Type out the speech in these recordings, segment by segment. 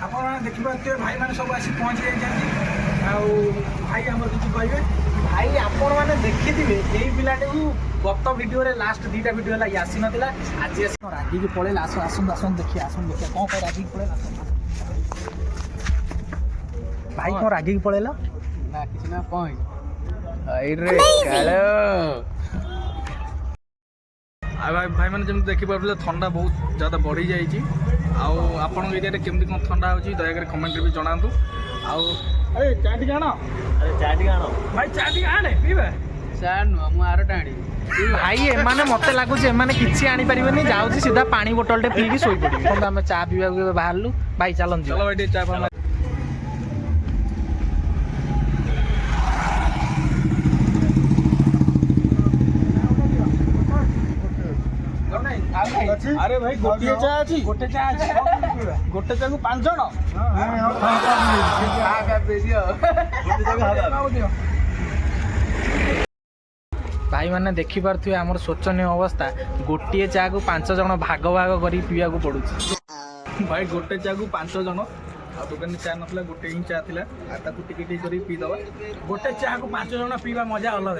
ଆପଣ ଦେଖିପାରୁଥିବେ ଭାଇମାନେ ସବୁ ଆସି ପହଞ୍ଚି ଯାଇଛନ୍ତି। ଆଉ ଭାଇ ଆମର କିଛି କହିବେ? ଭାଇ ଆପଣମାନେ ଦେଖିଥିବେ ଏଇ ପିଲାଟାକୁ ଗତ ଭିଡ଼ିଓରେ ଲାଷ୍ଟ 2ଟା ଭିଡ଼ିଓ ହେଲା ଆସିନଥିଲା, ଆଜି ଆସି ରାଗିକି ପଳେଇଲା। ଆସନ୍ତୁ ଦେଖିବା କ'ଣ ପାଇଁ ରାଗିକି ପଳେଇଲା। ଭାଇ କ'ଣ ରାଗିକି ପଳେଇଲ? ନା କିଛି ନା କ'ଣ ଆଉ ଭାଇମାନେ ଯେମିତି ଦେଖିପାରୁଥିଲେ ଥଣ୍ଡା ବହୁତ ज़्यादा ବଢ଼ିଯାଇଛି। ଆଉ ଆପଣଙ୍କ ଏରିଆରେ କେମିତି କ'ଣ ଥଣ୍ଡା ହେଉଛି ଦୟାକରି କମେଣ୍ଟରେ ବି ଜଣାନ୍ତୁ। ଆଉ ଚା ଟିକେ ଆଣ, ଭାଇ ଚା ଟିକେ ଆଣେ ପିଇବା। ଚା ନୁହଁ, ମୁଁ ଆରଟା ଆଣିବି। ଭାଇ ଏମାନେ ମତେ ଲାଗୁଛି ଏମାନେ କିଛି ଆଣିପାରିବେନି, ଯାଉଛି ସିଧା ପାଣି ବୋଟଲଟେ ପିଇକି ଶୋଇପଡ଼ିବେ। ଆମେ ଚା ପିଇବାକୁ ଏବେ ବାହାରିଲୁ। ଭାଇ ଚାଲନ୍ତୁ, ଚାଲ ଭାଇ ଟିକେ ଚା ପିଇବା। अरे भाई गोटे चा अच्छी गोटे चा गोटे चा को 5 जण भाई मैंने देखी पारे आम शोचनीय अवस्था। गोटे चा को 5 जण भाग भाग कर पीवा पड़ू। भाई गोटे चा को 5 जण आ दुकान चा ना गोटे ही चा थी टी पीदबा। गोटे चा को 5 जण पीवा मजा अलग।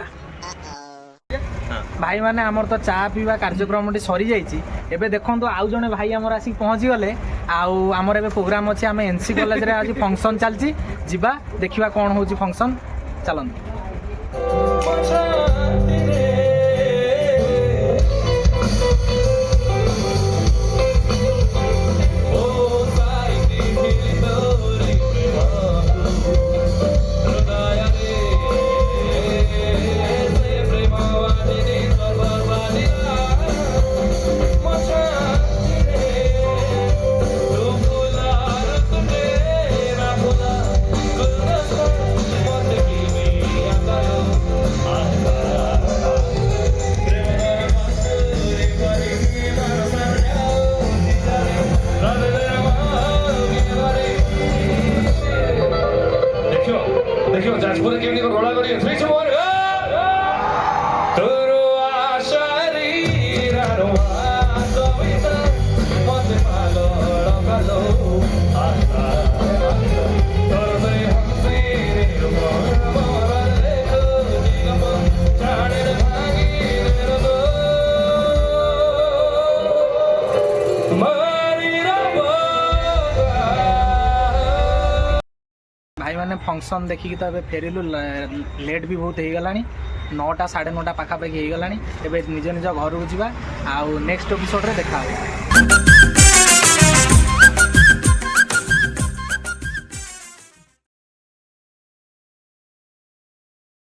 भाई माने आमर तो चा पीवा कार्यक्रम सरी जाइए। एबे देखो आउ जने भाई आमर आसिक पहुँची गले। आमर एबे प्रोग्राम अच्छे आम एनसी कॉलेज रे आज फंक्शन चलती जीवा देखिबा कौन होची फंक्शन। चलନ୍ତୁ। भाई मैंने फंक्शन देखिकी तो ए फेरिलु लेट भी बहुत हो गला 9टा 9:30 पाखापाखि हो गला। निज निज घर को जा नेक्स्ट एपिसोड रे देखा।